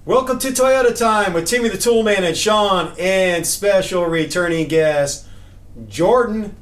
Welcome to Toyota Time with Timmy the Toolman and Sean and special returning guest Jordan.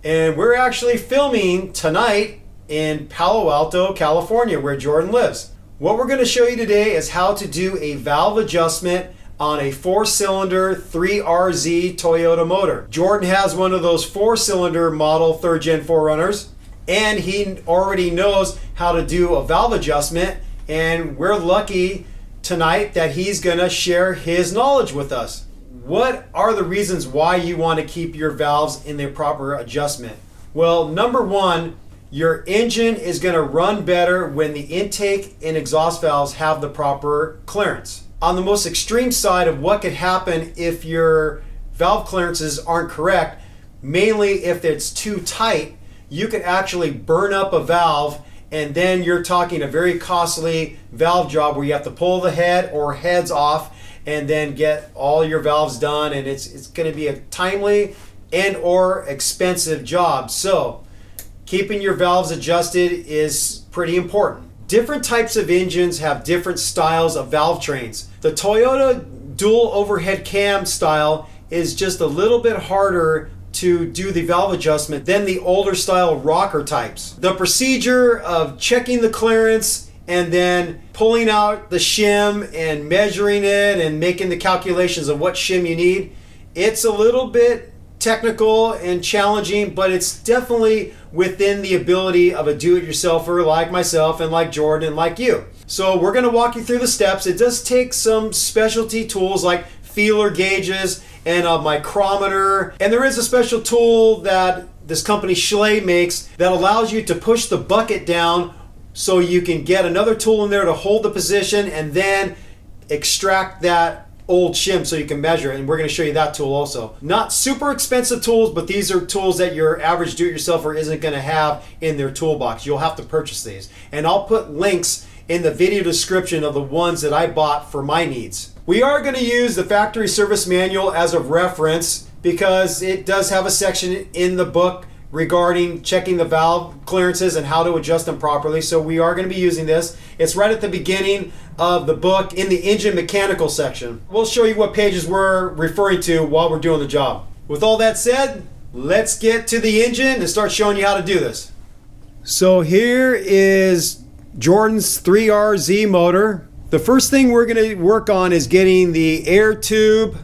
And we're actually filming tonight in Palo Alto, California, where Jordan lives. What we're going to show you today is how to do a valve adjustment on a 4-cylinder 3RZ Toyota motor. Jordan has one of those 4-cylinder model 3rd Gen 4Runners, and he already knows how to do a valve adjustment, and we're lucky tonight that he's gonna share his knowledge with us. What are the reasons why you want to keep your valves in their proper adjustment? Well, number one, your engine is gonna run better when the intake and exhaust valves have the proper clearance. On the most extreme side of what could happen if your valve clearances aren't correct, mainly if it's too tight, you could actually burn up a valve, and then you're talking a very costly valve job where you have to pull the head or heads off and then get all your valves done, and it's going to be a timely and or expensive job. So keeping your valves adjusted is pretty important. Different types of engines have different styles of valve trains. The Toyota dual overhead cam style is just a little bit harder to do the valve adjustment than the older style rocker types. The procedure of checking the clearance and then pulling out the shim and measuring it and making the calculations of what shim you need, it's a little bit technical and challenging, but it's definitely within the ability of a do-it-yourselfer like myself and like Jordan and like you. So we're going to walk you through the steps. It does take some specialty tools like feeler gauges and a micrometer, and there is a special tool that this company Shim makes that allows you to push the bucket down so you can get another tool in there to hold the position and then extract that old shim so you can measure it, and we're going to show you that tool also. Not super expensive tools, but these are tools that your average do-it-yourselfer isn't going to have in their toolbox. You'll have to purchase these, and I'll put links in the video description of the ones that I bought for my needs. We are going to use the factory service manual as a reference because it does have a section in the book regarding checking the valve clearances and how to adjust them properly. So we are going to be using this. It's right at the beginning of the book in the engine mechanical section. We'll show you what pages we're referring to while we're doing the job. With all that said, let's get to the engine and start showing you how to do this. So here is Jordan's 3RZ motor. The first thing we're going to work on is getting the air tube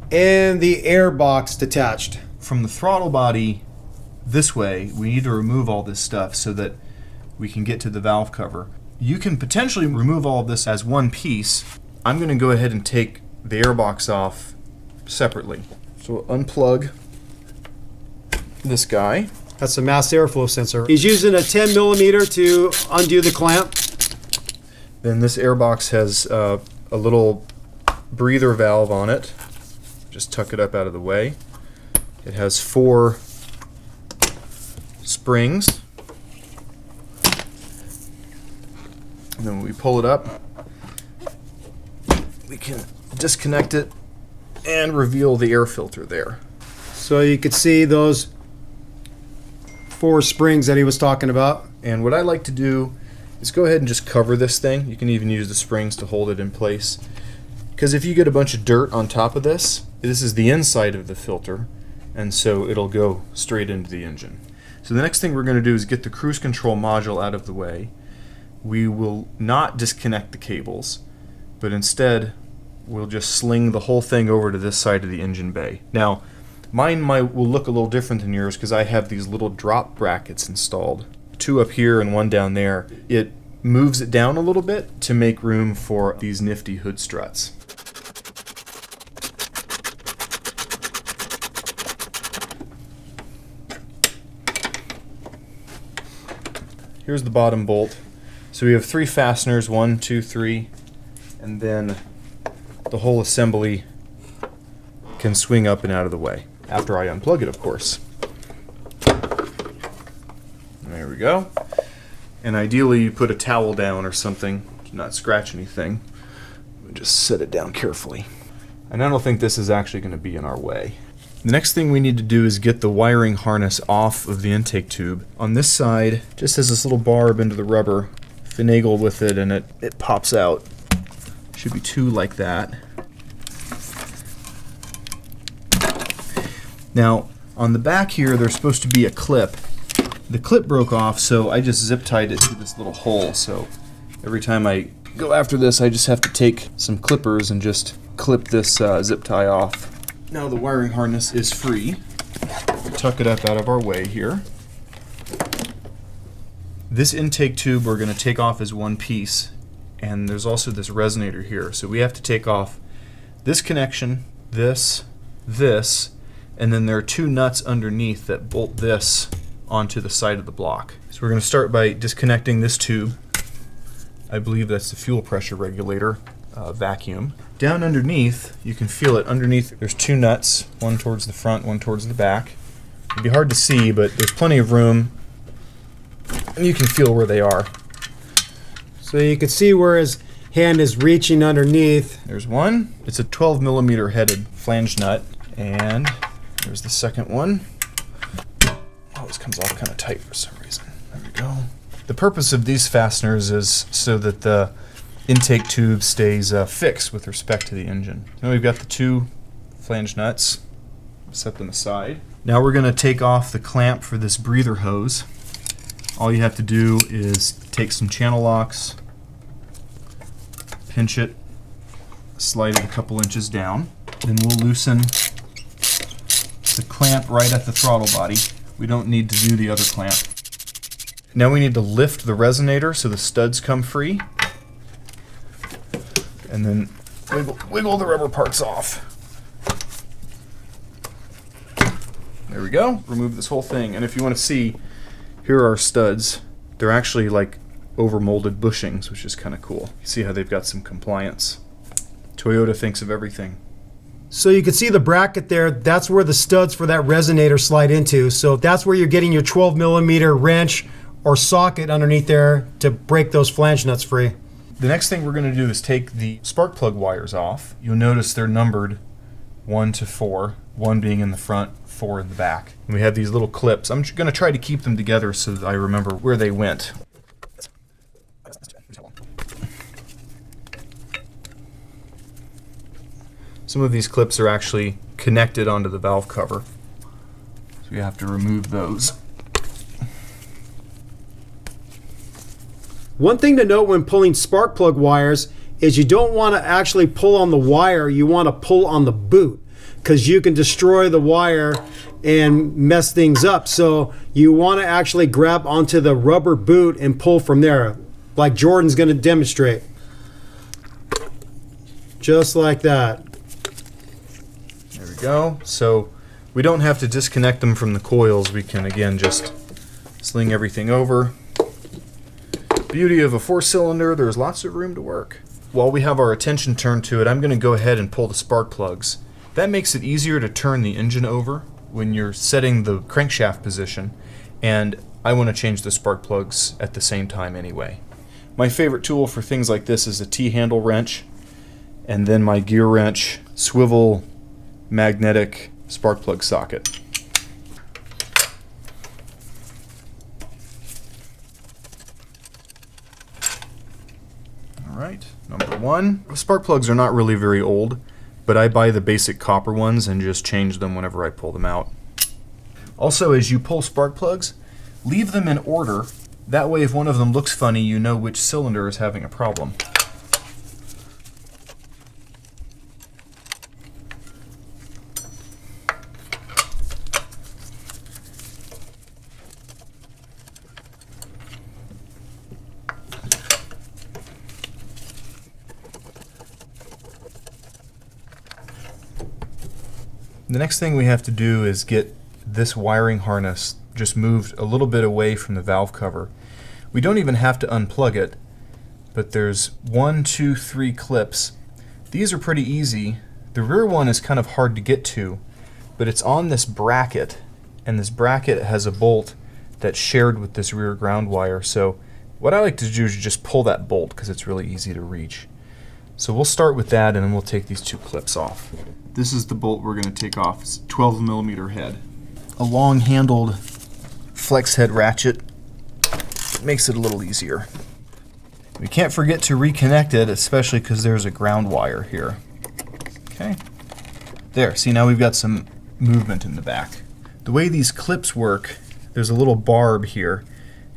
and the air box detached. From the throttle body this way, we need to remove all this stuff so that we can get to the valve cover. You can potentially remove all of this as one piece. I'm going to go ahead and take the air box off separately. So unplug this guy. That's a mass airflow sensor. He's using a 10 millimeter to undo the clamp. Then this air box has a little breather valve on it. Just tuck it up out of the way. It has 4 springs. And then when we pull it up, we can disconnect it and reveal the air filter there. So you could see those 4 springs that he was talking about. And what I like to do is go ahead and just cover this thing. You can even use the springs to hold it in place. Because if you get a bunch of dirt on top of this, this is the inside of the filter, and so it'll go straight into the engine. So the next thing we're going to do is get the cruise control module out of the way. We will not disconnect the cables, but instead we'll just sling the whole thing over to this side of the engine bay. Now, mine will look a little different than yours because I have these little drop brackets installed. 2 up here and 1 down there. It moves it down a little bit to make room for these nifty hood struts. Here's the bottom bolt. So we have 3 fasteners, 1, 2, 3, and then the whole assembly can swing up and out of the way. After I unplug it, of course. There we go. And ideally you put a towel down or something to not scratch anything. Just set it down carefully. And I don't think this is actually going to be in our way. The next thing we need to do is get the wiring harness off of the intake tube. On this side, just has this little barb into the rubber, finagle with it, and it pops out. Should be 2 like that. Now, on the back here, there's supposed to be a clip. The clip broke off, so I just zip tied it to this little hole. So every time I go after this, I just have to take some clippers and just clip this zip tie off. Now the wiring harness is free. Tuck it up out of our way here. This intake tube we're going to take off as one piece, and there's also this resonator here. So we have to take off this connection, this, and then there are 2 nuts underneath that bolt this onto the side of the block. So we're going to start by disconnecting this tube. I believe that's the fuel pressure regulator vacuum. Down underneath, you can feel it underneath. There's 2 nuts, one towards the front, one towards the back. It'd be hard to see, but there's plenty of room, and you can feel where they are. So you can see where his hand is reaching underneath. There's one. It's a 12mm headed flange nut, and there's the second one. Oh, this comes off kind of tight for some reason. There we go. The purpose of these fasteners is so that the intake tube stays fixed with respect to the engine. Now we've got the 2 flange nuts. Set them aside. Now we're going to take off the clamp for this breather hose. All you have to do is take some channel locks, pinch it, slide it a couple inches down. Then we'll loosen the clamp right at the throttle body. We don't need to do the other clamp. Now we need to lift the resonator so the studs come free. And then wiggle the rubber parts off. There we go. Remove this whole thing. And if you want to see, here are our studs. They're actually like over-molded bushings, which is kind of cool. You see how they've got some compliance. Toyota thinks of everything. So you can see the bracket there. That's where the studs for that resonator slide into. So that's where you're getting your 12mm wrench or socket underneath there to break those flange nuts free. The next thing we're going to do is take the spark plug wires off. You'll notice they're numbered 1 to 4, 1 being in the front, 4 in the back. And we have these little clips. I'm going to try to keep them together so that I remember where they went. Some of these clips are actually connected onto the valve cover, so you have to remove those. One thing to note when pulling spark plug wires is you don't want to actually pull on the wire, you want to pull on the boot, because you can destroy the wire and mess things up. So you want to actually grab onto the rubber boot and pull from there, like Jordan's going to demonstrate. Just like that. There we go. So we don't have to disconnect them from the coils. We can again just sling everything over. Beauty of a 4-cylinder, there's lots of room to work. While we have our attention turned to it, I'm going to go ahead and pull the spark plugs. That makes it easier to turn the engine over when you're setting the crankshaft position, and I want to change the spark plugs at the same time anyway. My favorite tool for things like this is a T-handle wrench, and then my gear wrench swivel magnetic spark plug socket. Alright, number 1. Spark plugs are not really very old, but I buy the basic copper ones and just change them whenever I pull them out. Also, as you pull spark plugs, leave them in order. That way if one of them looks funny, you know which cylinder is having a problem. The next thing we have to do is get this wiring harness just moved a little bit away from the valve cover. We don't even have to unplug it, but there's 1, 2, 3 clips. These are pretty easy. The rear one is kind of hard to get to, but it's on this bracket, and this bracket has a bolt that's shared with this rear ground wire. So what I like to do is just pull that bolt because it's really easy to reach. So we'll start with that, and then we'll take these 2 clips off. This is the bolt we're going to take off. It's a 12mm head. A long-handled flex head ratchet makes it a little easier. We can't forget to reconnect it, especially because there's a ground wire here. Okay. There, see, now we've got some movement in the back. The way these clips work, there's a little barb here.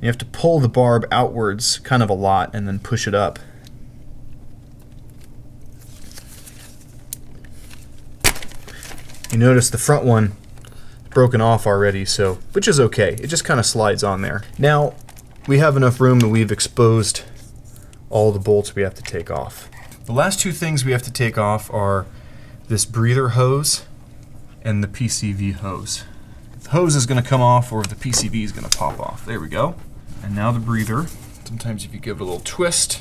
You have to pull the barb outwards kind of a lot and then push it up. You notice the front one broken off already, so which is okay. It just kind of slides on there. Now we have enough room that we've exposed all the bolts we have to take off. The last two things we have to take off are this breather hose and the PCV hose. The hose is going to come off, or the PCV is going to pop off. There we go. And now the breather. Sometimes if you give it a little twist.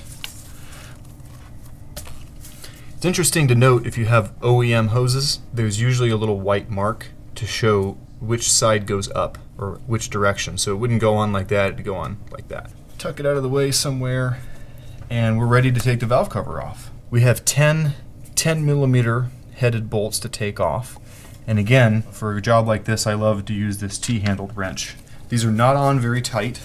It's interesting to note, if you have OEM hoses, there's usually a little white mark to show which side goes up or which direction. So it wouldn't go on like that, it'd go on like that. Tuck it out of the way somewhere, and we're ready to take the valve cover off. We have 10 millimeter headed bolts to take off. And again, for a job like this, I love to use this T-handled wrench. These are not on very tight.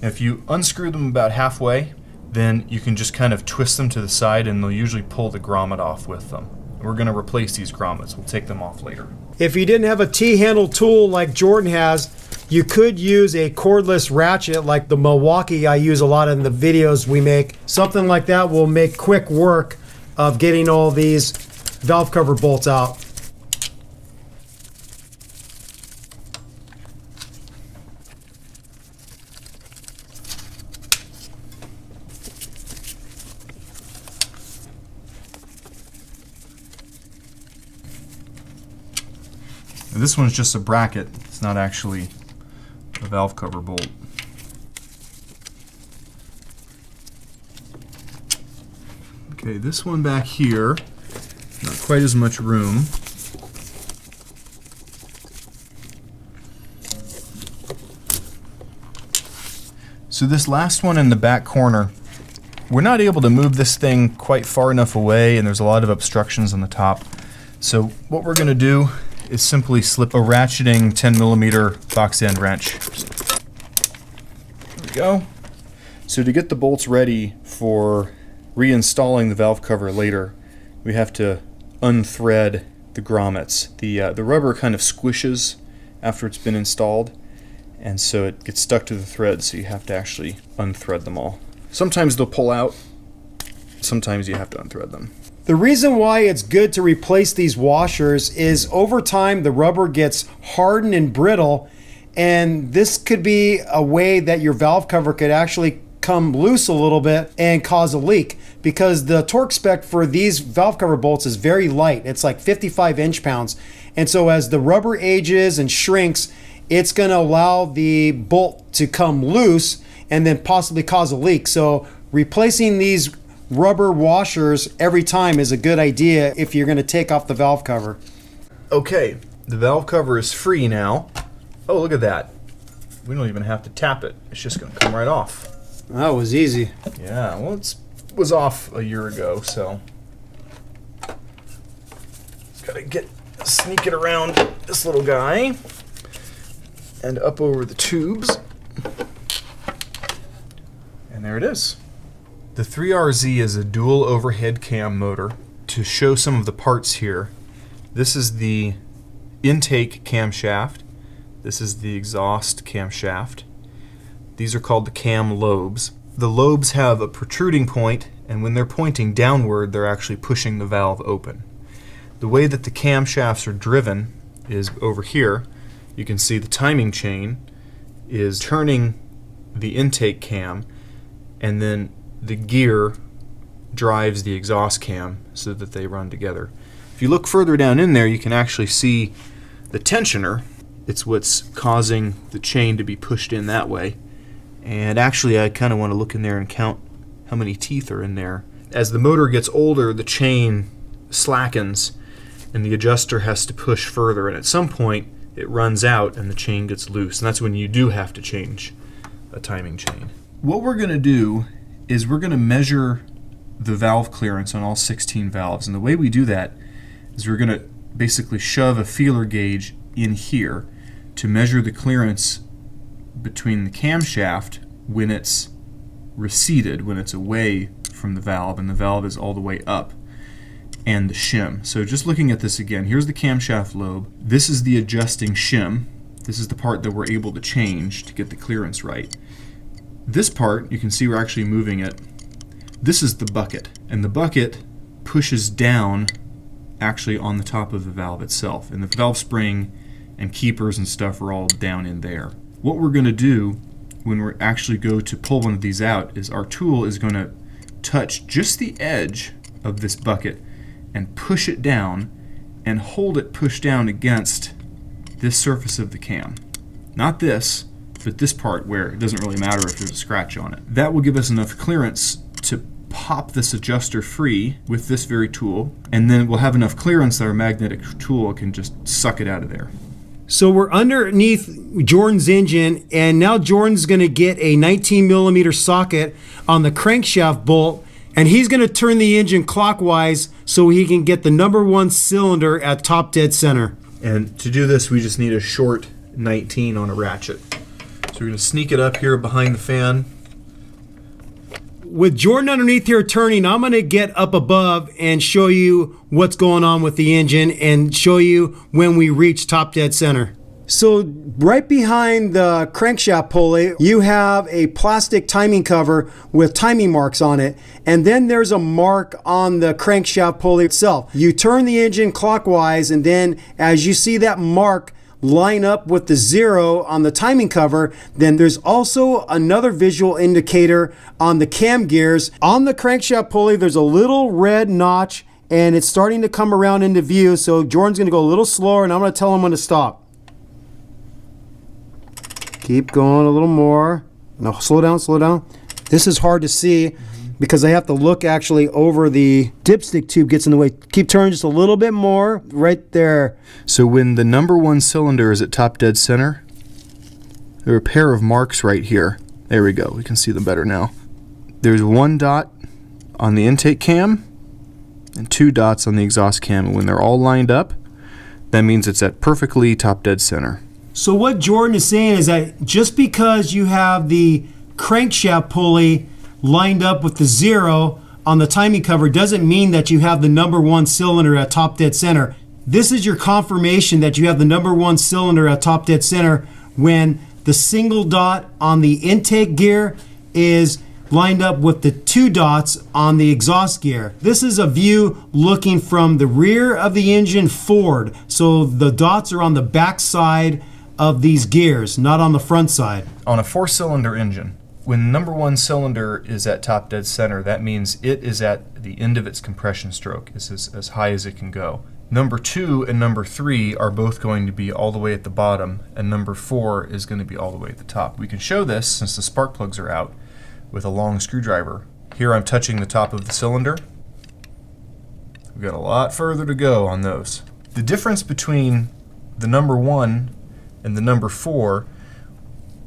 If you unscrew them about halfway, then you can just kind of twist them to the side, and they'll usually pull the grommet off with them. We're going to replace these grommets. We'll take them off later. If you didn't have a T-handle tool like Jordan has, you could use a cordless ratchet like the Milwaukee I use a lot in the videos we make. Something like that will make quick work of getting all these valve cover bolts out. This one's just a bracket. It's not actually a valve cover bolt. Okay, this one back here, not quite as much room. So this last one in the back corner, we're not able to move this thing quite far enough away, and there's a lot of obstructions on the top. So what we're going to do is simply slip a ratcheting 10 millimeter box end wrench. There we go. So to get the bolts ready for reinstalling the valve cover later, we have to unthread the grommets. The rubber kind of squishes after it's been installed, and so it gets stuck to the thread, so you have to actually unthread them all. Sometimes they'll pull out, sometimes you have to unthread them. The reason why it's good to replace these washers is over time the rubber gets hardened and brittle, and this could be a way that your valve cover could actually come loose a little bit and cause a leak, because the torque spec for these valve cover bolts is very light. It's like 55 inch-pounds, and so as the rubber ages and shrinks, it's going to allow the bolt to come loose and then possibly cause a leak. So replacing these rubber washers every time is a good idea if you're going to take off the valve cover. Okay, the valve cover is free now. Oh, look at that. We don't even have to tap it. It's just going to come right off. That was easy. Yeah, well, it was off a year ago, so gotta sneak it around this little guy and up over the tubes. And there it is. The 3RZ is a dual overhead cam motor. To show some of the parts here, this is the intake camshaft. This is the exhaust camshaft. These are called the cam lobes. The lobes have a protruding point, and when they're pointing downward, they're actually pushing the valve open. The way that the camshafts are driven is over here. You can see the timing chain is turning the intake cam, and then the gear drives the exhaust cam so that they run together. If you look further down in there, you can actually see the tensioner. It's what's causing the chain to be pushed in that way. And actually, I kind of want to look in there and count how many teeth are in there. As the motor gets older, the chain slackens and the adjuster has to push further, and at some point it runs out and the chain gets loose, and that's when you do have to change a timing chain. What we're going to do is we're going to measure the valve clearance on all 16 valves, and the way we do that is we're going to basically shove a feeler gauge in here to measure the clearance between the camshaft when it's receded, when it's away from the valve, and the valve is all the way up, and the shim. So just looking at this again, here's the camshaft lobe. This is the adjusting shim. This is the part that we're able to change to get the clearance right. This part, you can see we're actually moving it. This is the bucket, and the bucket pushes down actually on the top of the valve itself, and the valve spring and keepers and stuff are all down in there. What we're going to do when we actually go to pull one of these out is our tool is going to touch just the edge of this bucket and push it down and hold it pushed down against this surface of the cam. Not this, but this part where it doesn't really matter if there's a scratch on it. That will give us enough clearance to pop this adjuster free with this very tool, and then we'll have enough clearance that our magnetic tool can just suck it out of there. So we're underneath Jordan's engine, and now Jordan's going to get a 19mm socket on the crankshaft bolt, and he's going to turn the engine clockwise so he can get the #1 cylinder at top dead center. And to do this, we just need a short 19 on a ratchet. So we're going to sneak it up here behind the fan. With Jordan underneath here turning, I'm going to get up above and show you what's going on with the engine and show you when we reach top dead center. So right behind the crankshaft pulley, you have a plastic timing cover with timing marks on it, and then there's a mark on the crankshaft pulley itself. You turn the engine clockwise, and then as you see that mark line up with the 0 on the timing cover, then there's also another visual indicator on the cam gears. On the crankshaft pulley, there's a little red notch, and it's starting to come around into view, so Jordan's going to go a little slower, and I'm going to tell him when to stop. Keep going a little more. No, slow down, slow down. This is hard to see because I have to look actually over the dipstick tube gets in the way. Keep turning just a little bit more right there. So when the #1 cylinder is at top dead center, there are a pair of marks right here. There we go. We can see them better now. There's 1 dot on the intake cam and 2 dots on the exhaust cam. And when they're all lined up, that means it's at perfectly top dead center. So what Jordan is saying is that just because you have the crankshaft pulley lined up with the 0 on the timing cover doesn't mean that you have the #1 cylinder at top dead center. This is your confirmation that you have the #1 cylinder at top dead center when the single dot on the intake gear is lined up with the 2 dots on the exhaust gear. This is a view looking from the rear of the engine forward. So the dots are on the back side of these gears, not on the front side. On a 4-cylinder engine, when #1 cylinder is at top dead center, that means it is at the end of its compression stroke. It's as high as it can go. #2 and #3 are both going to be all the way at the bottom, and #4 is going to be all the way at the top. We can show this, since the spark plugs are out, with a long screwdriver. Here I'm touching the top of the cylinder. We've got a lot further to go on those. The difference between the #1 and the #4,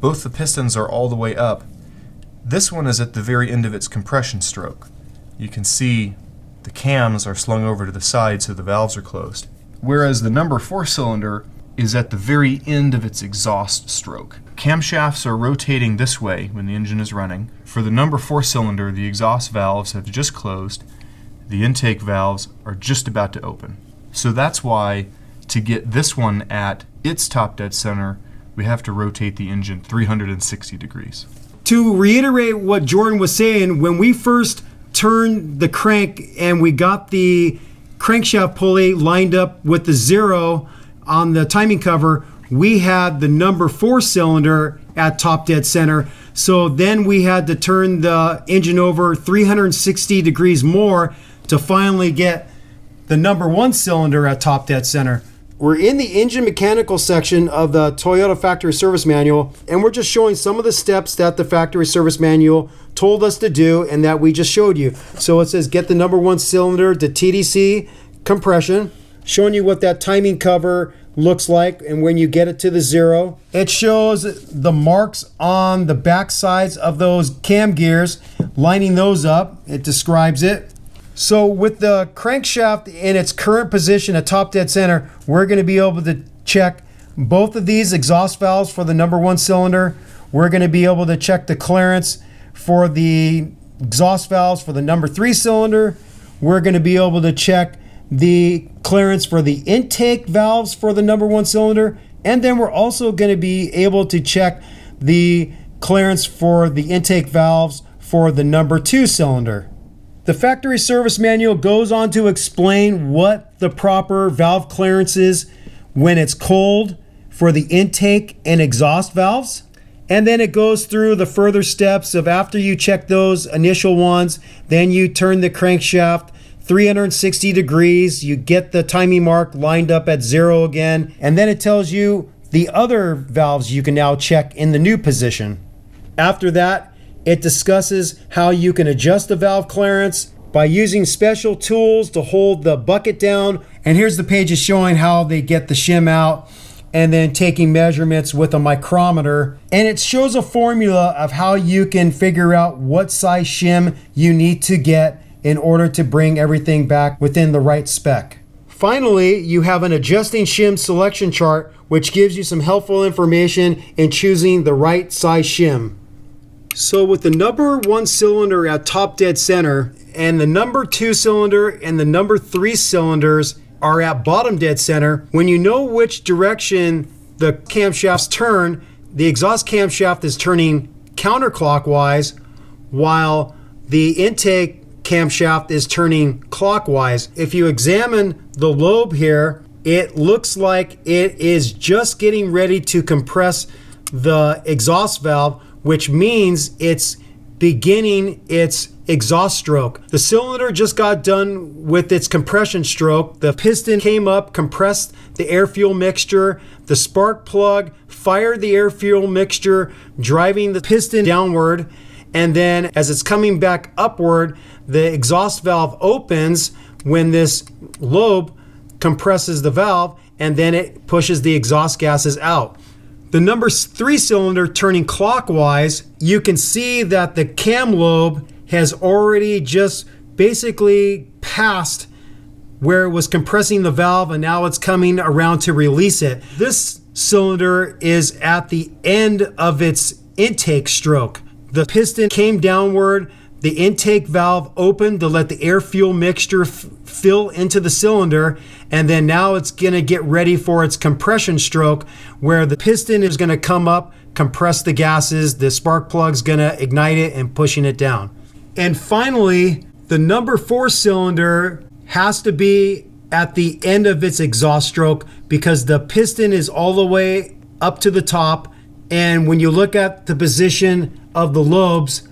both the pistons are all the way up. This one is at the very end of its compression stroke. You can see the cams are slung over to the side so the valves are closed. Whereas the #4 cylinder is at the very end of its exhaust stroke. Camshafts are rotating this way when the engine is running. For the #4 cylinder, the exhaust valves have just closed. The intake valves are just about to open. So that's why, to get this one at its top dead center, we have to rotate the engine 360 degrees. To reiterate what Jordan was saying, when we first turned the crank and we got the crankshaft pulley lined up with the 0 on the timing cover, we had the #4 cylinder at top dead center. So then we had to turn the engine over 360 degrees more to finally get the #1 cylinder at top dead center. We're in the engine mechanical section of the Toyota factory service manual, and we're just showing some of the steps that the factory service manual told us to do and that we just showed you. So it says get the #1 cylinder to TDC compression, showing you what that timing cover looks like and when you get it to the 0. It shows the marks on the back sides of those cam gears, lining those up. It describes it. So with the crankshaft in its current position at top dead center, we're going to be able to check both of these exhaust valves for the #1 cylinder. we're going to be able to check the clearance for the exhaust valves for the number 3 cylinder. We're going to be able to check the clearance for the intake valves for the number 1 cylinder. And then we're also going to be able to check the clearance for the intake valves for the number 2 cylinder. The factory service manual goes on to explain what the proper valve clearance is when it's cold for the intake and exhaust valves. And then it goes through the further steps of after you check those initial ones, then you turn the crankshaft 360 degrees, you get the timing mark lined up at 0 again, and then it tells you the other valves you can now check in the new position. After that, it discusses how you can adjust the valve clearance by using special tools to hold the bucket down. And here's the pages showing how they get the shim out and then taking measurements with a micrometer. And it shows a formula of how you can figure out what size shim you need to get in order to bring everything back within the right spec. Finally, you have an adjusting shim selection chart, which gives you some helpful information in choosing the right size shim. So with the number 1 cylinder at top dead center and the number 2 cylinder and the number 3 cylinders are at bottom dead center, when you know which direction the camshafts turn, the exhaust camshaft is turning counterclockwise while the intake camshaft is turning clockwise. If you examine the lobe here, it looks like it is just getting ready to compress the exhaust valve, which means it's beginning its exhaust stroke. The cylinder just got done with its compression stroke. The piston came up, compressed the air-fuel mixture. The spark plug fired the air-fuel mixture, driving the piston downward. And then as it's coming back upward, the exhaust valve opens when this lobe compresses the valve, and then it pushes the exhaust gases out. The number 3 cylinder turning clockwise, you can see that the cam lobe has already just basically passed where it was compressing the valve, and now it's coming around to release it. This cylinder is at the end of its intake stroke. The piston came downward, the intake valve opened to let the air-fuel mixture fill into the cylinder, and then now it's going to get ready for its compression stroke, where the piston is going to come up, compress the gases, the spark plug's going to ignite it and pushing it down. And finally, the number 4 cylinder has to be at the end of its exhaust stroke because the piston is all the way up to the top, and when you look at the position of the lobes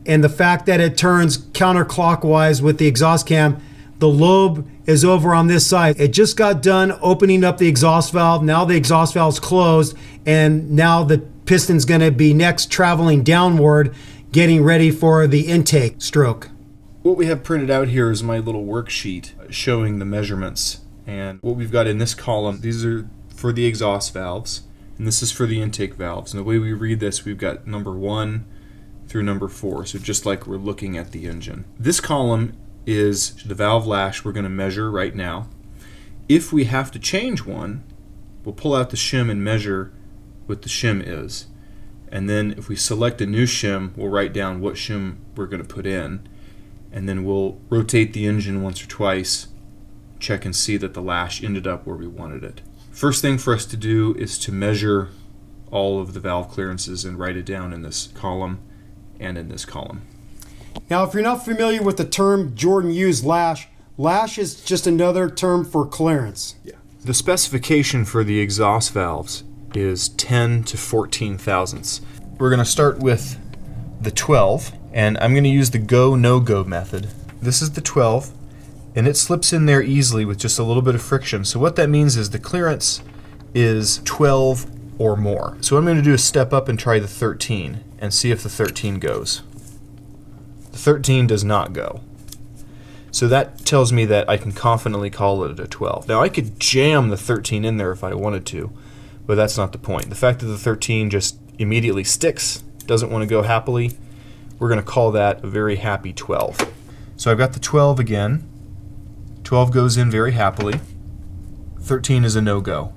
and the fact that it turns counterclockwise with the exhaust cam, the lobe is over on this side. It just got done opening up the exhaust valve. Now the exhaust valve's closed, and now the piston's going to be next traveling downward, getting ready for the intake stroke. What we have printed out here is my little worksheet showing the measurements. And what we've got in this column, these are for the exhaust valves, and this is for the intake valves. And the way we read this, we've got number 1 through number 4, so just like we're looking at the engine. This column is the valve lash we're going to measure right now. If we have to change one, we'll pull out the shim and measure what the shim is. And then if we select a new shim, we'll write down what shim we're going to put in. And then we'll rotate the engine once or twice, check and see that the lash ended up where we wanted it. First thing for us to do is to measure all of the valve clearances and write it down in this column and in this column. Now, if you're not familiar with the term Jordan used, lash is just another term for clearance. Yeah. The specification for the exhaust valves is 10 to 14 thousandths. We're going to start with the 12, and I'm going to use the go, no-go method. This is the 12, and it slips in there easily with just a little bit of friction. So what that means is the clearance is 12 or more. So what I'm going to do is step up and try the 13 and see if the 13 goes. The 13 does not go. So that tells me that I can confidently call it a 12. Now I could jam the 13 in there if I wanted to, but that's not the point. The fact that the 13 just immediately sticks, doesn't want to go happily, we're going to call that a very happy 12. So I've got the 12 again. 12 goes in very happily. 13 is a no-go.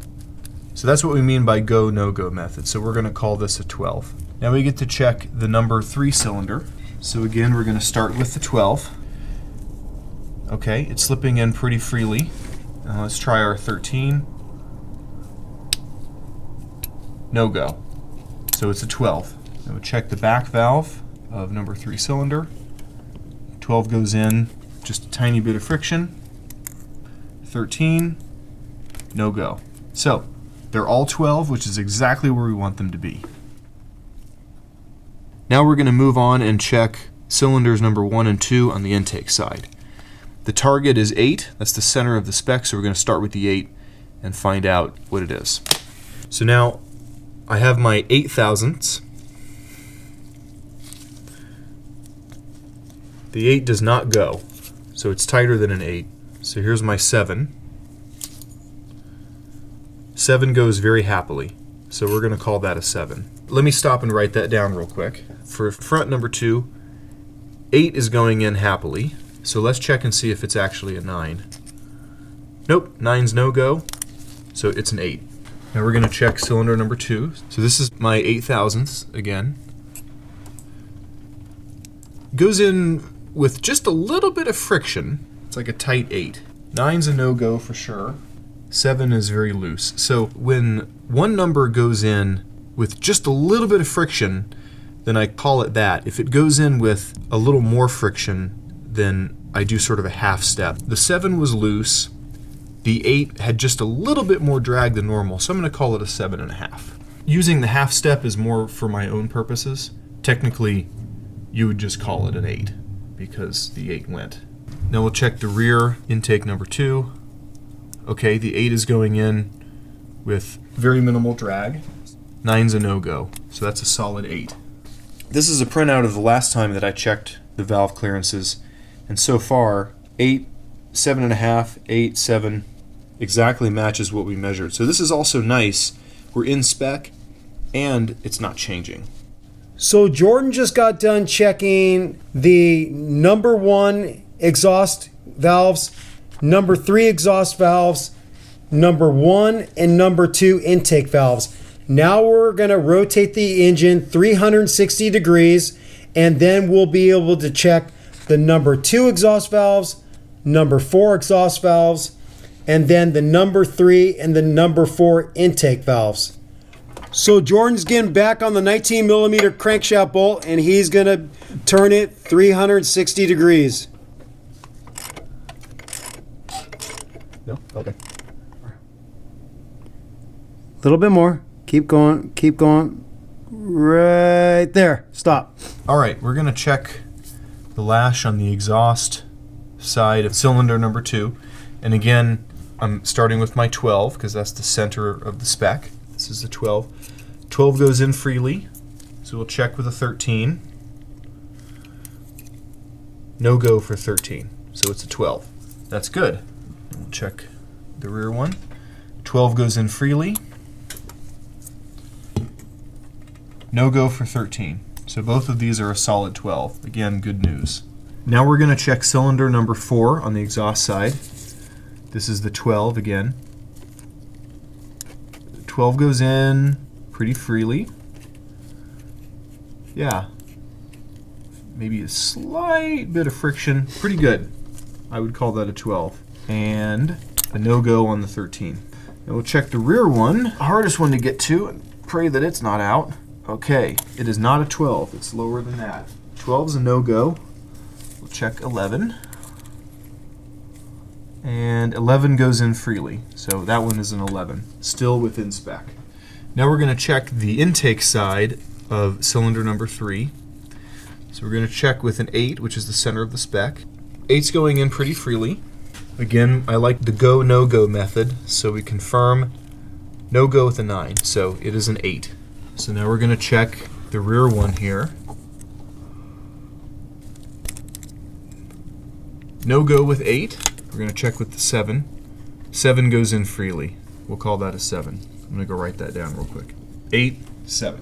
So that's what we mean by go, no-go method. So we're going to call this a 12. Now we get to check the number 3 cylinder. So again, we're going to start with the 12. Okay, it's slipping in pretty freely. Now let's try our 13. No go. So it's a 12. Now we'll check the back valve of number 3 cylinder. 12 goes in, just a tiny bit of friction. 13, no go. So they're all 12, which is exactly where we want them to be. Now we're going to move on and check cylinders number 1 and 2 on the intake side. The target is 8, that's the center of the spec, so we're going to start with the 8 and find out what it is. So now I have my 8 thousandths. The 8 does not go, so it's tighter than an 8. So here's my 7. 7 goes very happily, so we're going to call that a 7. Let me stop and write that down real quick. For front number 2, 8 is going in happily, so let's check and see if it's actually a 9. Nope, 9's no go, so it's an 8. Now we're going to check cylinder number 2. So this is my 8 thousandths again. Goes in with just a little bit of friction. It's like a tight 8. 9's a no-go for sure. 7 is very loose. So when one number goes in with just a little bit of friction, then I call it that. If it goes in with a little more friction, then I do sort of a half step. The 7 was loose. The 8 had just a little bit more drag than normal, so I'm going to call it a 7.5. Using the half step is more for my own purposes. Technically, you would just call it an 8 because the 8 went. Now we'll check the rear intake number 2. Okay, the 8 is going in with very minimal drag. 9's a no-go, so that's a solid 8. This is a printout of the last time that I checked the valve clearances, and so far 8, 7.5, 8, 7 exactly matches what we measured. So this is also nice. We're in spec and it's not changing. So Jordan just got done checking the number 1 exhaust valves, number 3 exhaust valves, number 1 and number 2 intake valves. Now we're going to rotate the engine 360 degrees, and then we'll be able to check the number 2 exhaust valves, number 4 exhaust valves, and then the number 3 and the number 4 intake valves. So Jordan's getting back on the 19 millimeter crankshaft bolt, and he's going to turn it 360 degrees. No? Okay. A little bit more. Keep going. Keep going. Right there. Stop. All right, we're going to check the lash on the exhaust side of cylinder number 2. And again, I'm starting with my 12 because that's the center of the spec. This is the 12. 12 goes in freely, so we'll check with a 13. No go for 13, so it's a 12. That's good. We'll check the rear one. 12 goes in freely. No go for 13. So both of these are a solid 12. Again, good news. Now we're going to check cylinder number 4 on the exhaust side. This is the 12 again. 12 goes in pretty freely. Yeah. Maybe a slight bit of friction. Pretty good. I would call that a 12. And a no-go on the 13. Now we'll check the rear one, the hardest one to get to, and pray that it's not out. Okay, it is not a 12. It's lower than that. 12 is a no-go. We'll check 11. And 11 goes in freely. So that one is an 11. Still within spec. Now we're going to check the intake side of cylinder number 3. So we're going to check with an 8, which is the center of the spec. 8's going in pretty freely. Again, I like the go, no-go method, so we confirm no-go with a 9. So it is an 8. So now we're going to check the rear one here. No-go with 8. We're going to check with the 7. 7 goes in freely. We'll call that a 7. I'm going to go write that down real quick. 8, 7.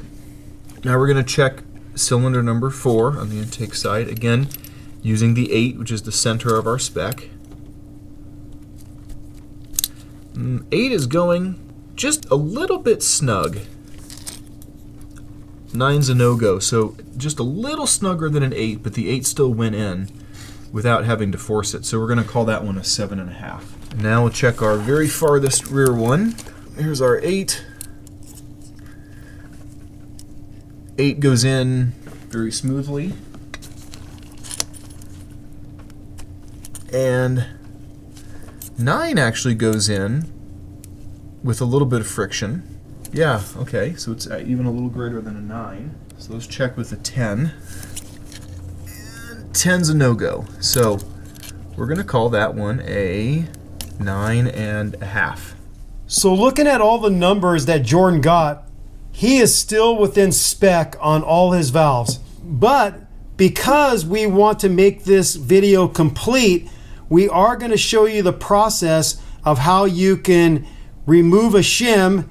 Now we're going to check cylinder number 4 on the intake side. Again, using the 8, which is the center of our spec. 8 is going just a little bit snug. 9's a no-go, so just a little snugger than an 8, but the 8 still went in without having to force it. So we're going to call that one a 7.5. Now we'll check our very farthest rear one. Here's our 8. 8 goes in very smoothly. And 9 actually goes in with a little bit of friction. Yeah, okay, so it's even a little greater than a 9. So let's check with a 10. And 10's a no-go. So we're going to call that one a 9.5. So looking at all the numbers that Jordan got, he is still within spec on all his valves. But because we want to make this video complete, we are going to show you the process of how you can remove a shim,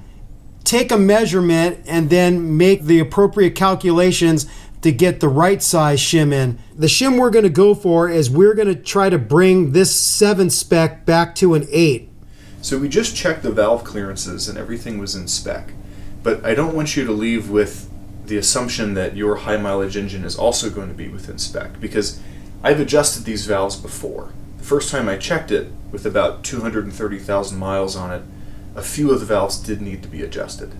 take a measurement, and then make the appropriate calculations to get the right size shim in. The shim we're going to go for is we're going to try to bring this 7 spec back to an 8. So we just checked the valve clearances and everything was in spec. But I don't want you to leave with the assumption that your high mileage engine is also going to be within spec, because I've adjusted these valves before. The first time I checked it with about 230,000 miles on it, a few of the valves did need to be adjusted.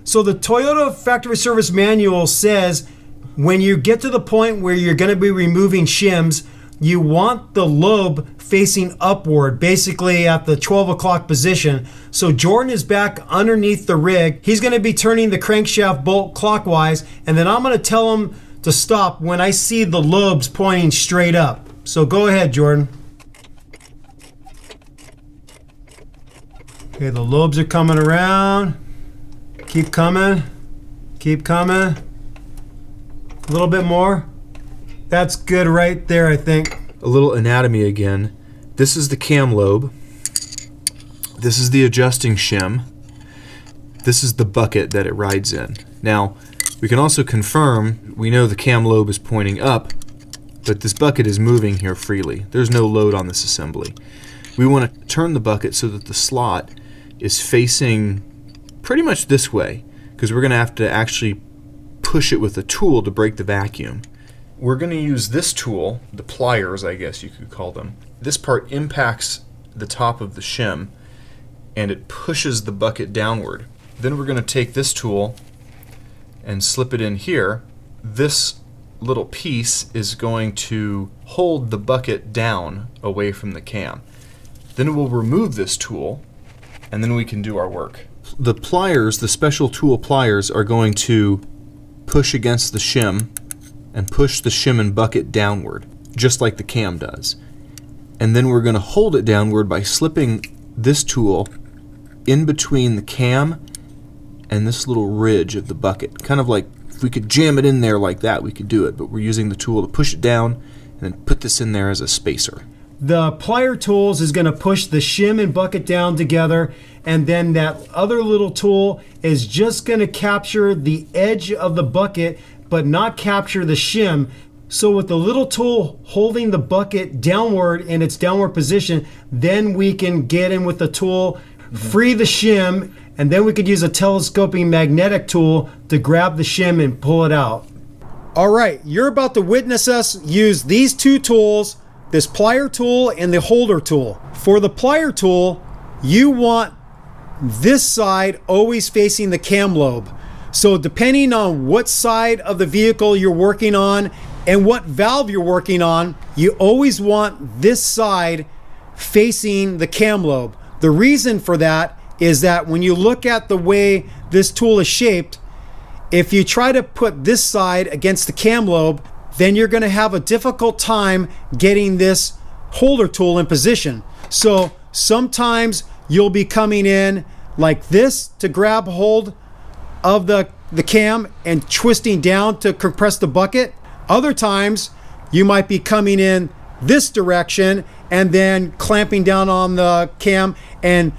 So the Toyota factory service manual says when you get to the point where you're going to be removing shims, you want the lobe facing upward, basically at the 12 o'clock position. So Jordan is back underneath the rig. He's going to be turning the crankshaft bolt clockwise, and then I'm going to tell him to stop when I see the lobes pointing straight up. So go ahead, Jordan. Okay, the lobes are coming around. Keep coming. Keep coming. A little bit more. That's good right there, I think. A little anatomy again. This is the cam lobe. This is the adjusting shim. This is the bucket that it rides in. Now, we can also confirm, we know the cam lobe is pointing up, but this bucket is moving here freely. There's no load on this assembly. We want to turn the bucket so that the slot is facing pretty much this way, because we're going to have to actually push it with a tool to break the vacuum. We're going to use this tool, the pliers I guess you could call them. This part impacts the top of the shim and it pushes the bucket downward. Then we're going to take this tool and slip it in here. This little piece is going to hold the bucket down away from the cam. Then we'll remove this tool and then we can do our work. The pliers, the special tool pliers, are going to push against the shim and push the shim and bucket downward, just like the cam does. And then we're going to hold it downward by slipping this tool in between the cam and this little ridge of the bucket. Kind of like if we could jam it in there like that, we could do it, but we're using the tool to push it down and then put this in there as a spacer. The plier tools is going to push the shim and bucket down together, and then that other little tool is just going to capture the edge of the bucket but not capture the shim. So with the little tool holding the bucket downward in its downward position, then we can get in with the tool, free the shim, and then we could use a telescoping magnetic tool to grab the shim and pull it out. All right, you're about to witness us use these two tools, this plier tool and the holder tool. For the plier tool, you want this side always facing the cam lobe. So depending on what side of the vehicle you're working on and what valve you're working on, you always want this side facing the cam lobe. The reason for that is that when you look at the way this tool is shaped, if you try to put this side against the cam lobe, then you're going to have a difficult time getting this holder tool in position. So sometimes you'll be coming in like this to grab hold of the cam and twisting down to compress the bucket. Other times you might be coming in this direction and then clamping down on the cam and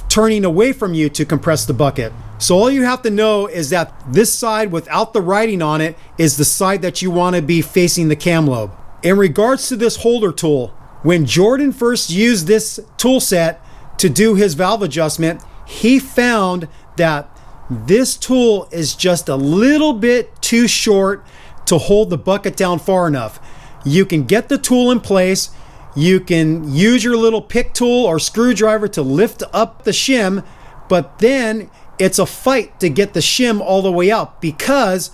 turning away from you to compress the bucket. So all you have to know is that this side without the writing on it is the side that you want to be facing the cam lobe. In regards to this holder tool, when Jordan first used this tool set to do his valve adjustment, he found that this tool is just a little bit too short to hold the bucket down far enough. You can get the tool in place. You can use your little pick tool or screwdriver to lift up the shim, but then it's a fight to get the shim all the way out because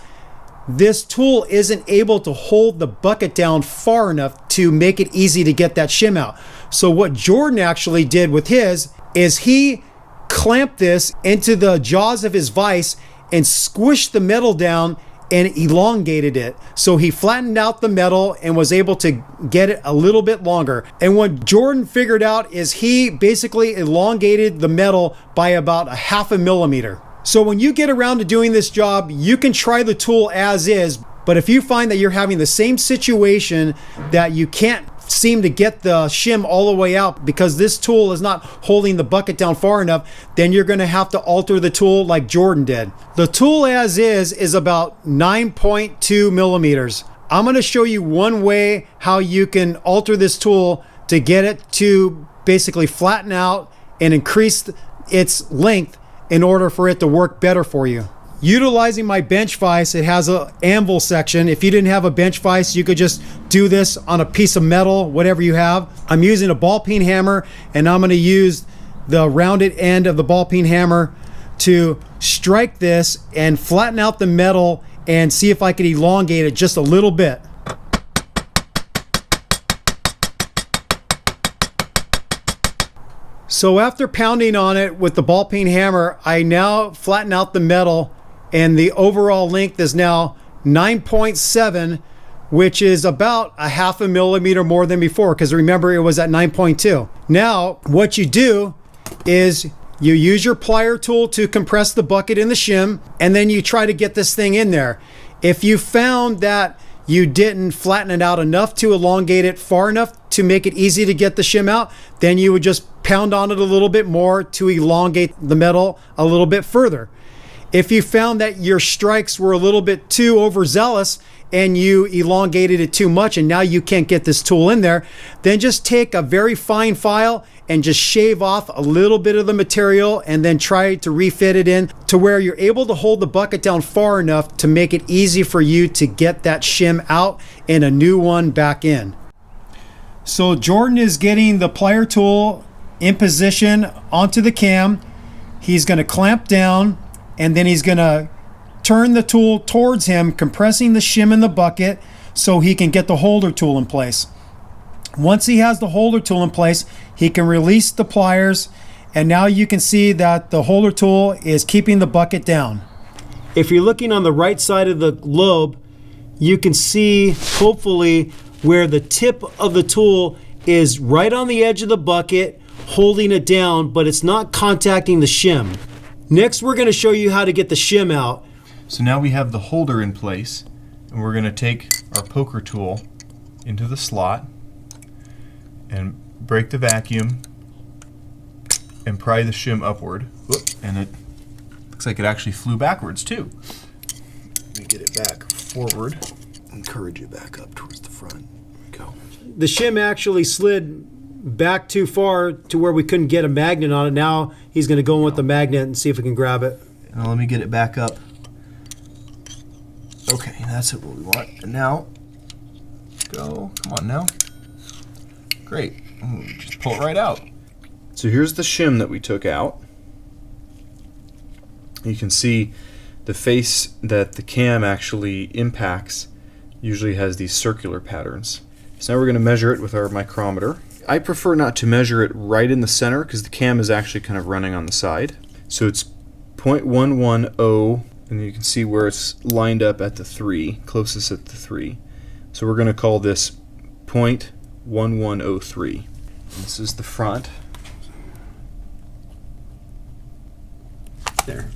this tool isn't able to hold the bucket down far enough to make it easy to get that shim out. So what Jordan actually did with his is he clamped this into the jaws of his vise and squished the metal down and elongated it. So he flattened out the metal and was able to get it a little bit longer. And what Jordan figured out is he basically elongated the metal by about 1/2 millimeter. So when you get around to doing this job, you can try the tool as is, but if you find that you're having the same situation that you can't seem to get the shim all the way out because this tool is not holding the bucket down far enough, then you're going to have to alter the tool like Jordan did. The tool as is about 9.2 millimeters. I'm going to show you one way how you can alter this tool to get it to basically flatten out and increase its length in order for it to work better for you. Utilizing my bench vise, it has an anvil section. If you didn't have a bench vise, you could just do this on a piece of metal, whatever you have. I'm using a ball peen hammer, and I'm going to use the rounded end of the ball peen hammer to strike this and flatten out the metal and see if I could elongate it just a little bit. So after pounding on it with the ball peen hammer, I now flatten out the metal, and the overall length is now 9.7, which is about 1/2 millimeter more than before, because remember it was at 9.2. Now what you do is you use your plier tool to compress the bucket in the shim, and then you try to get this thing in there. If you found that you didn't flatten it out enough to elongate it far enough to make it easy to get the shim out, then you would just pound on it a little bit more to elongate the metal a little bit further. If you found that your strikes were a little bit too overzealous and you elongated it too much and now you can't get this tool in there, then just take a very fine file and just shave off a little bit of the material and then try to refit it in to where you're able to hold the bucket down far enough to make it easy for you to get that shim out and a new one back in. So Jordan is getting the plier tool in position onto the cam. He's going to clamp down, and then he's going to turn the tool towards him, compressing the shim in the bucket so he can get the holder tool in place. Once he has the holder tool in place, he can release the pliers, and now you can see that the holder tool is keeping the bucket down. If you're looking on the right side of the lobe, you can see hopefully where the tip of the tool is right on the edge of the bucket, holding it down, but it's not contacting the shim. Next, we're going to show you how to get the shim out. So now we have the holder in place, and we're going to take our poker tool into the slot and break the vacuum and pry the shim upward. Whoop, and it looks like it actually flew backwards too. Let me get it back forward. Encourage it back up towards the front. There we go. The shim actually slid back too far to where we couldn't get a magnet on it. Now he's going to go in with the magnet and see if we can grab it. Now let me get it back up. Okay, that's what we want. And now, go. Come on now. Great. Just pull it right out. So here's the shim that we took out. You can see the face that the cam actually impacts usually has these circular patterns. So now we're going to measure it with our micrometer. I prefer not to measure it right in the center because the cam is actually kind of running on the side. So it's 0.110, and you can see where it's lined up at the 3, closest at the 3. So we're going to call this 0.1103. This is the front. There.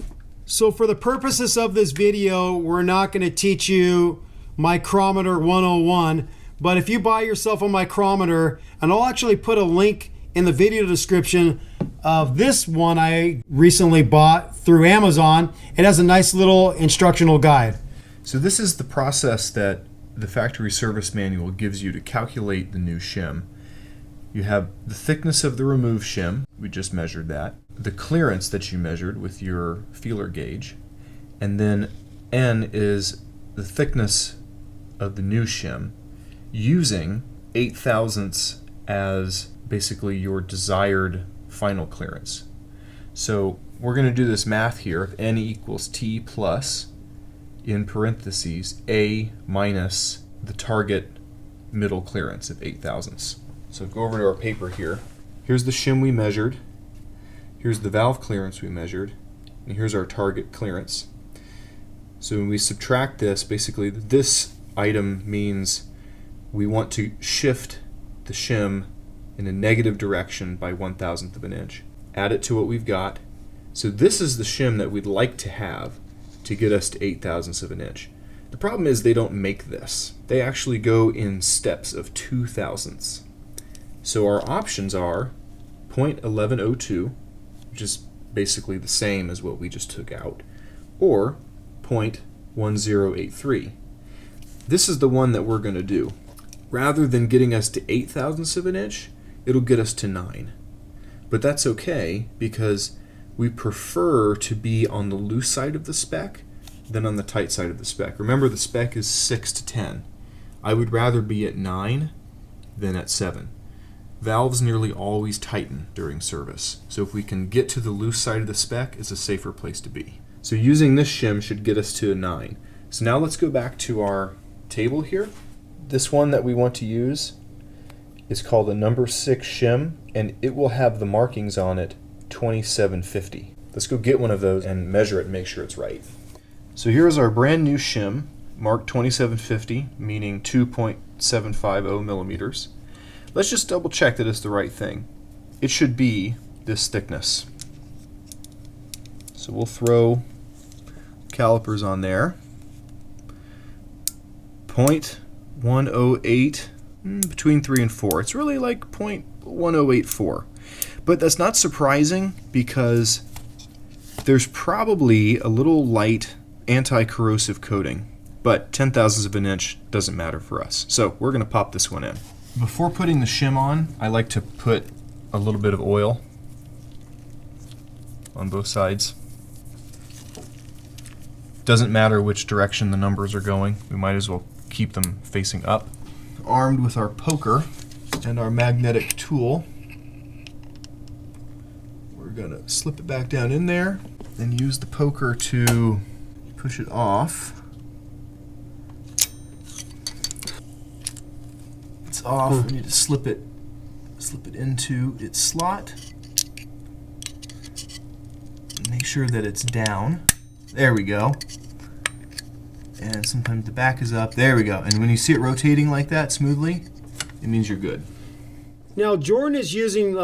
So for the purposes of this video, we're not going to teach you micrometer 101, but if you buy yourself a micrometer, and I'll actually put a link in the video description of this one I recently bought through Amazon. It has a nice little instructional guide. So this is the process that the factory service manual gives you to calculate the new shim. You have the thickness of the removed shim, we just measured that. the clearance that you measured with your feeler gauge, and then N is the thickness of the new shim, using 0.008 as basically your desired final clearance. So we're going to do this math here. N equals T plus, in parentheses, A minus the target middle clearance of 0.008. So go over to our paper here. Here's the shim we measured. Here's the valve clearance we measured. And here's our target clearance. So when we subtract this, basically this item means we want to shift the shim in a negative direction by 1/1000th of an inch. Add it to what we've got. So this is the shim that we'd like to have to get us to 0.008 of an inch. The problem is they don't make this. They actually go in steps of 0.002. So our options are 0.1102, which is basically the same as what we just took out, or 0.1083. This is the one that we're going to do. Rather than getting us to 0.008 of an inch, it'll get us to 9. But that's okay, because we prefer to be on the loose side of the spec than on the tight side of the spec. Remember, the spec is 6 to 10. I would rather be at 9 than at 7. Valves nearly always tighten during service, so if we can get to the loose side of the spec, it's a safer place to be. So using this shim should get us to a 9. So now let's go back to our table here. This one that we want to use is called a number 6 shim, and it will have the markings on it 2750. Let's go get one of those and measure it and make sure it's right. So here's our brand new shim, marked 2750, meaning 2.750 millimeters. Let's just double check that it's the right thing. It should be this thickness. So we'll throw calipers on there. 0.108, between 3 and 4. It's really like 0.1084. But that's not surprising, because there's probably a little light anti-corrosive coating, but 0.010 of an inch doesn't matter for us. So we're going to pop this one in. Before putting the shim on, I like to put a little bit of oil on both sides. Doesn't matter which direction the numbers are going, we might as well keep them facing up. Armed with our poker and our magnetic tool, we're going to slip it back down in there and use the poker to push it off. It's off. We need to slip it into its slot. Make sure that it's down. There we go. And sometimes the back is up. There we go. And when you see it rotating like that smoothly, it means you're good. Now Jordan is using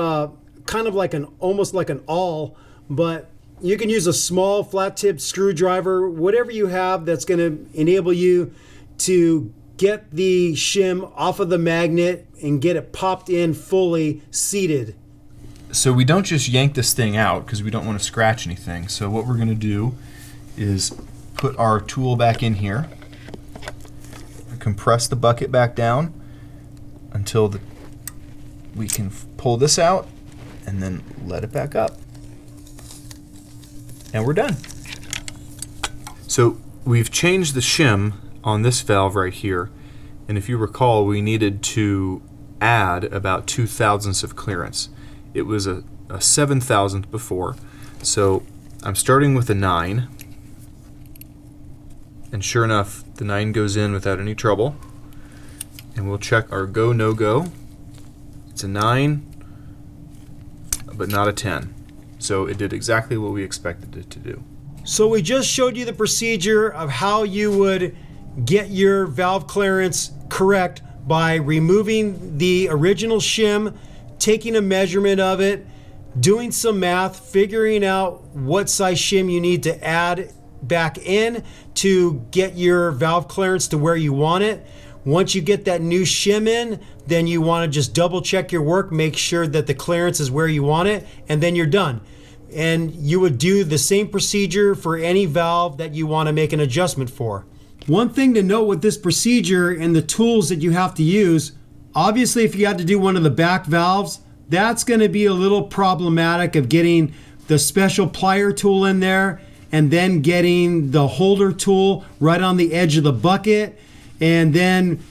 kind of like almost like an awl, but you can use a small flat tip screwdriver, whatever you have that's going to enable you to get the shim off of the magnet and get it popped in fully seated. So we don't just yank this thing out because we don't want to scratch anything. So what we're going to do is put our tool back in here, compress the bucket back down until we can pull this out, and then let it back up. And we're done. So we've changed the shim on this valve right here, and if you recall, we needed to add about 0.002 of clearance. It was a 0.007 before, so I'm starting with a 9, and sure enough, the 9 goes in without any trouble. And we'll check our go, no go. It's a 9, but not a 10. So it did exactly what we expected it to do. So we just showed you the procedure of how you would get your valve clearance correct by removing the original shim, taking a measurement of it, doing some math, figuring out what size shim you need to add back in to get your valve clearance to where you want it. Once you get that new shim in, then you want to just double check your work, make sure that the clearance is where you want it, and then you're done. And you would do the same procedure for any valve that you want to make an adjustment for. One thing to note with this procedure and the tools that you have to use, obviously if you had to do one of the back valves, that's going to be a little problematic of getting the special plier tool in there, and then getting the holder tool right on the edge of the bucket, and then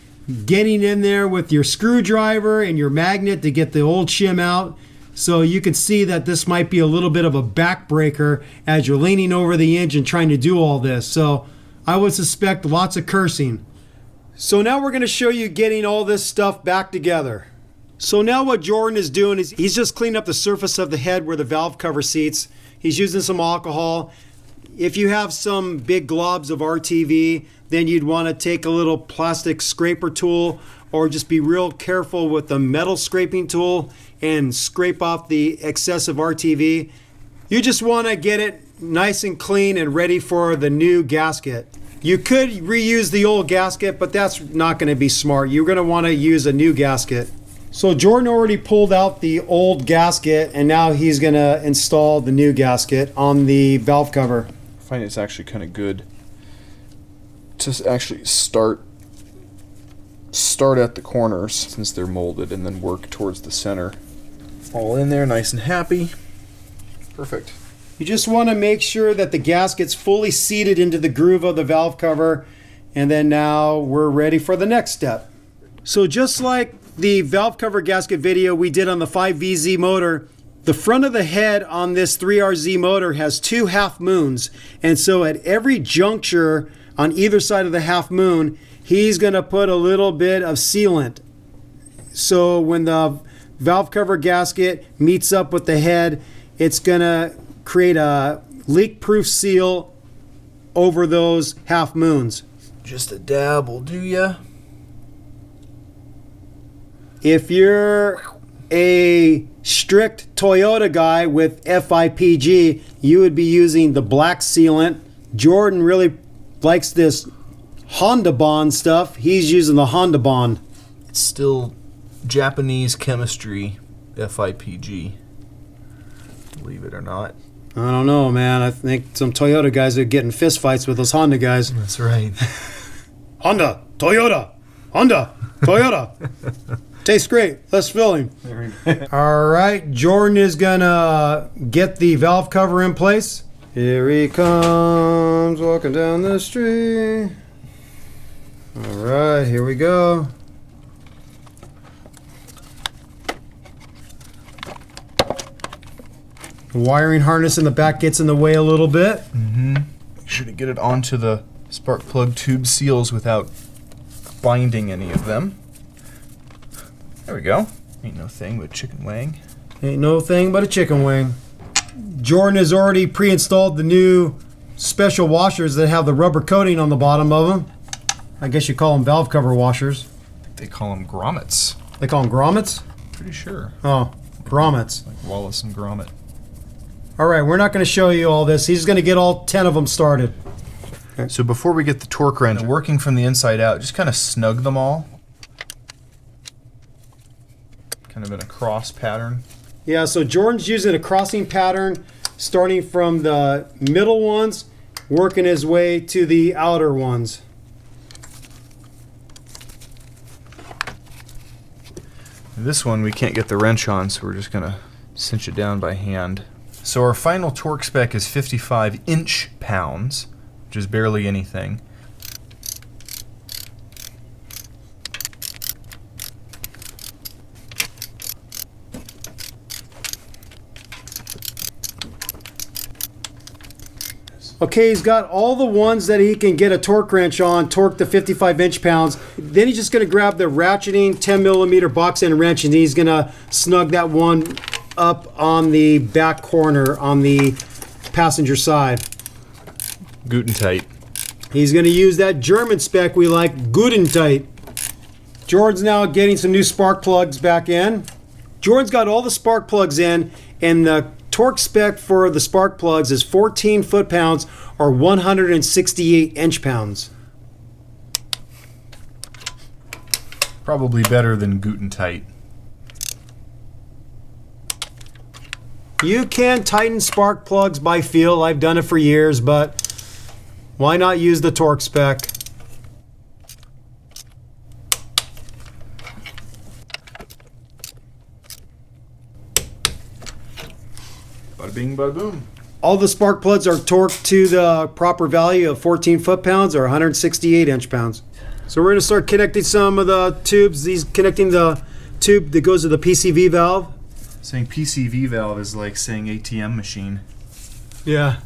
getting in there with your screwdriver and your magnet to get the old shim out. So you can see that this might be a little bit of a backbreaker as you're leaning over the engine trying to do all this. So I would suspect lots of cursing. So now we're going to show you getting all this stuff back together. So now what Jordan is doing is he's just cleaning up the surface of the head where the valve cover seats. He's using some alcohol. If you have some big globs of RTV, then you'd want to take a little plastic scraper tool, or just be real careful with the metal scraping tool and scrape off the excessive RTV. You just want to get it nice and clean and ready for the new gasket. You could reuse the old gasket, but that's not going to be smart. You're going to want to use a new gasket. So Jordan already pulled out the old gasket, and now he's going to install the new gasket on the valve cover. I find it's actually kind of good to actually start at the corners since they're molded, and then work towards the center. All in there, nice and happy. Perfect. You just want to make sure that the gasket's fully seated into the groove of the valve cover, and then now we're ready for the next step. So just like the valve cover gasket video we did on the 5VZ motor, the front of the head on this 3RZ motor has 2 half moons, and so at every juncture on either side of the half moon, he's going to put a little bit of sealant. So when the valve cover gasket meets up with the head, it's going to create a leak-proof seal over those half moons. Just a dab will do ya. If you're a strict Toyota guy with FIPG, you would be using the black sealant. Jordan really likes this Honda Bond stuff. He's using the Honda Bond. It's still Japanese chemistry, FIPG. Believe it or not. I don't know, man. I think some Toyota guys are getting fist fights with those Honda guys. That's right. Honda, Toyota, Honda, Toyota. Tastes great. Let's fill him. All right, Jordan is gonna get the valve cover in place. Here he comes, walking down the street. All right, here we go. The wiring harness in the back gets in the way a little bit. Make sure to get it onto the spark plug tube seals without binding any of them. There we go. Ain't no thing but chicken wing. Ain't no thing but a chicken wing. Jordan has already pre-installed the new special washers that have the rubber coating on the bottom of them. I guess you call them valve cover washers. I think they call them grommets. They call them grommets? Pretty sure. Oh, grommets. Like Wallace and Gromit. All right, we're not going to show you all this. He's going to get all 10 of them started. So before we get the torque wrench working from the inside out, just kind of snug them all. Kind of in a cross pattern. Yeah, so Jordan's using a crossing pattern, starting from the middle ones, working his way to the outer ones. This one we can't get the wrench on, so we're just going to cinch it down by hand. So our final torque spec is 55 inch-pounds, which is barely anything. Okay, he's got all the ones that he can get a torque wrench on, torque the 55 inch-pounds. Then he's just going to grab the ratcheting 10 millimeter box end wrench, and he's going to snug that one up on the back corner on the passenger side. Guten tight. He's going to use that German spec we like, Guten tight. Jordan's now getting some new spark plugs back in. Jordan's got all the spark plugs in, and the torque spec for the spark plugs is 14 foot-pounds or 168 inch-pounds. Probably better than Guten tight. You can tighten spark plugs by feel. I've done it for years, but why not use the torque spec? Bada bing, bada boom. All the spark plugs are torqued to the proper value of 14 foot-pounds or 168 inch-pounds. So we're going to start connecting some of the tubes. These connecting the tube that goes to the PCV valve. Saying PCV valve is like saying ATM machine. Yeah.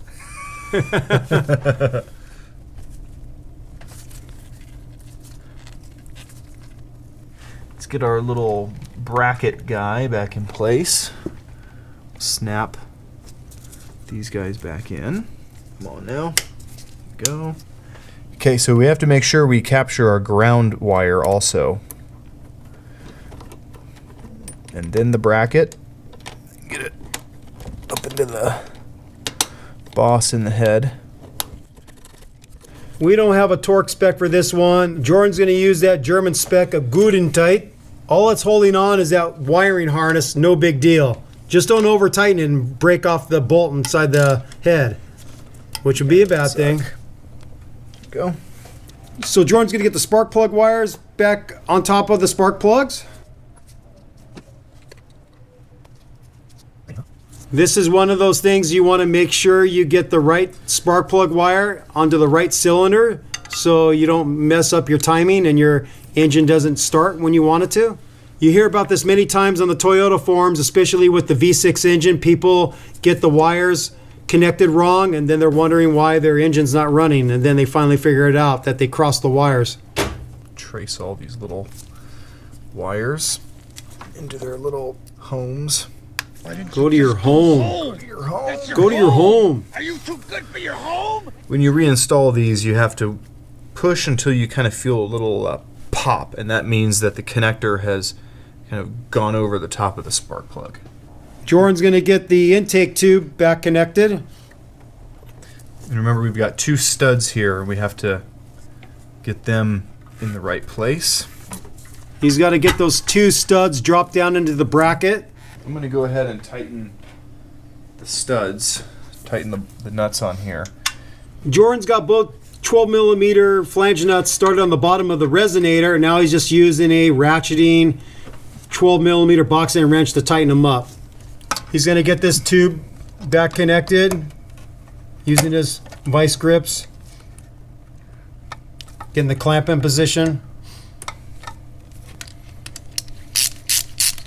Let's get our little bracket guy back in place. Snap these guys back in. Come on now. Go. Okay, so we have to make sure we capture our ground wire also. And then the bracket. Get it up into the boss in the head. We don't have a torque spec for this one. Jordan's going to use that German spec of Gudentight. All it's holding on is that wiring harness, no big deal. Just don't over tighten it and break off the bolt inside the head, which would be a bad thing. Go. So Jordan's going to get the spark plug wires back on top of the spark plugs. This is one of those things you want to make sure you get the right spark plug wire onto the right cylinder so you don't mess up your timing and your engine doesn't start when you want it to. You hear about this many times on the Toyota forums, especially with the V6 engine. People get the wires connected wrong and then they're wondering why their engine's not running, and then they finally figure it out that they crossed the wires. Trace all these little wires into their little homes. Go to your home. Go to your home. Go to your home. Are you too good for your home? When you reinstall these, you have to push until you kind of feel a little pop, and that means that the connector has kind of gone over the top of the spark plug. Jordan's going to get the intake tube back connected. And remember, we've got two studs here, and we have to get them in the right place. He's got to get those two studs dropped down into the bracket. I'm going to go ahead and tighten the studs, tighten the nuts on here. Jordan's got both 12 millimeter flange nuts started on the bottom of the resonator. Now he's just using a ratcheting 12 millimeter box end wrench to tighten them up. He's going to get this tube back connected using his vice grips. Getting the clamp in position.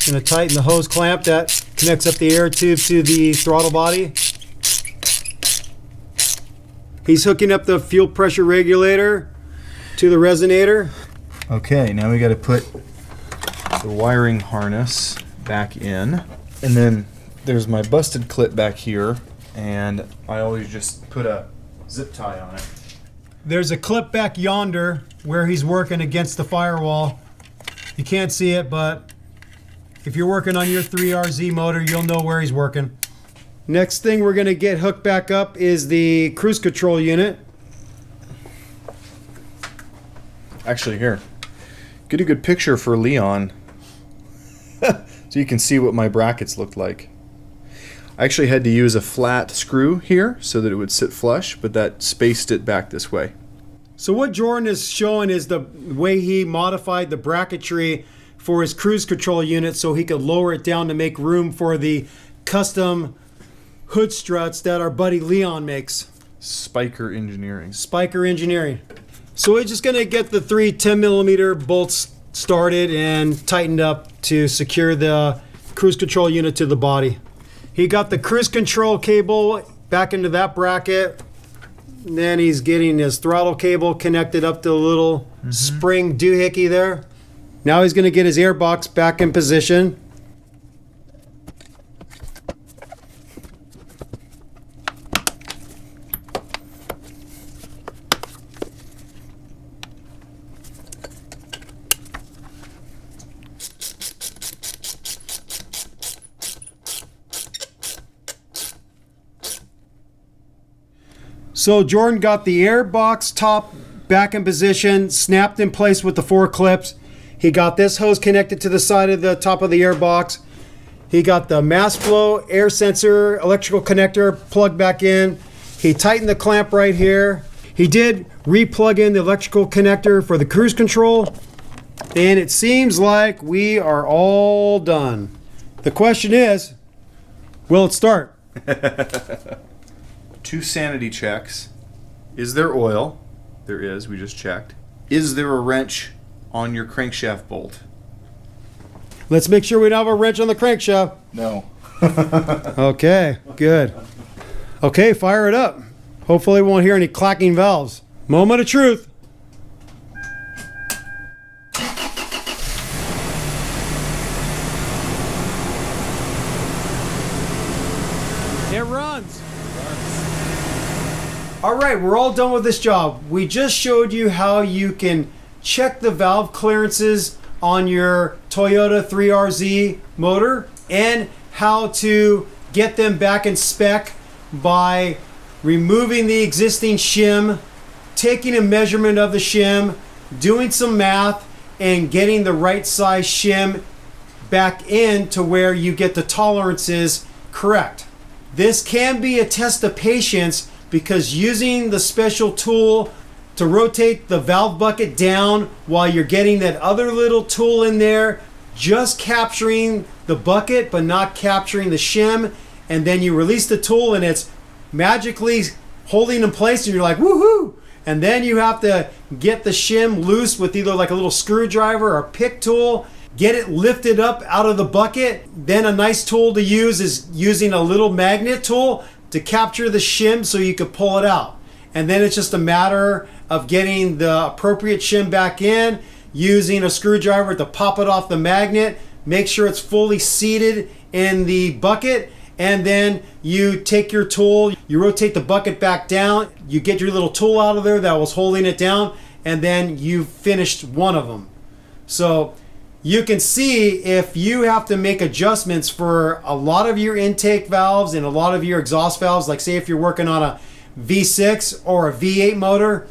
Going to tighten the hose clamp that connects up the air tube to the throttle body. He's hooking up the fuel pressure regulator to the resonator. Okay, now we got to put the wiring harness back in. And then there's my busted clip back here, and I always just put a zip tie on it. There's a clip back yonder where he's working against the firewall. You can't see it, but if you're working on your 3RZ motor, you'll know where he's working. Next thing we're going to get hooked back up is the cruise control unit. Actually, here, get a good picture for Leon so you can see what my brackets looked like. I actually had to use a flat screw here so that it would sit flush, but that spaced it back this way. So what Jordan is showing is the way he modified the bracketry for his cruise control unit so he could lower it down to make room for the custom hood struts that our buddy Leon makes. Spiker Engineering. Spiker Engineering. So we're just going to get the three 10 millimeter bolts started and tightened up to secure the cruise control unit to the body. He got the cruise control cable back into that bracket. And then he's getting his throttle cable connected up to the little spring doohickey there. Now he's going to get his air box back in position. So Jordan got the air box top back in position, snapped in place with the 4 clips. He got this hose connected to the side of the top of the air box. He got the mass flow air sensor electrical connector plugged back in. He tightened the clamp right here. He did re-plug in the electrical connector for the cruise control. And it seems like we are all done. The question is, will it start? 2 sanity checks. Is there oil? There is, we just checked. Is there a wrench on your crankshaft bolt? Let's make sure we don't have a wrench on the crankshaft. No. Okay, good. Okay, fire it up. Hopefully we won't hear any clacking valves. Moment of truth. It runs. All right, we're all done with this job. We just showed you how you can check the valve clearances on your Toyota 3RZ motor and how to get them back in spec by removing the existing shim, taking a measurement of the shim, doing some math, and getting the right size shim back in to where you get the tolerances correct. This can be a test of patience because using the special tool to rotate the valve bucket down while you're getting that other little tool in there, just capturing the bucket but not capturing the shim, and then you release the tool and it's magically holding in place and you're like, woohoo! And then you have to get the shim loose with either like a little screwdriver or pick tool, get it lifted up out of the bucket. Then a nice tool to use is using a little magnet tool to capture the shim so you can pull it out. And then it's just a matter of getting the appropriate shim back in, using a screwdriver to pop it off the magnet, make sure it's fully seated in the bucket, and then you take your tool, you rotate the bucket back down, you get your little tool out of there that was holding it down, and then you've finished one of them. So you can see if you have to make adjustments for a lot of your intake valves and a lot of your exhaust valves, like say if you're working on a V6 or a V8 motor,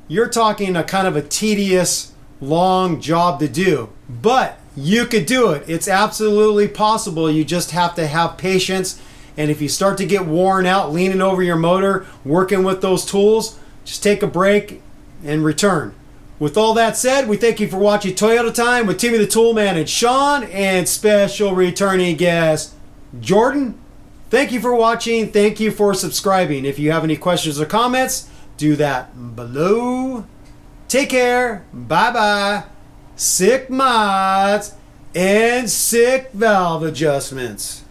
you're talking a kind of a tedious, long job to do. But you could do it. It's absolutely possible. You just have to have patience. And if you start to get worn out leaning over your motor, working with those tools, just take a break and return. With all that said, we thank you for watching Toyota Time with Timmy the Toolman and Sean and special returning guest Jordan. Thank you for watching. Thank you for subscribing. If you have any questions or comments, do that below. Take care. Bye-bye. Sick mods and sick valve adjustments.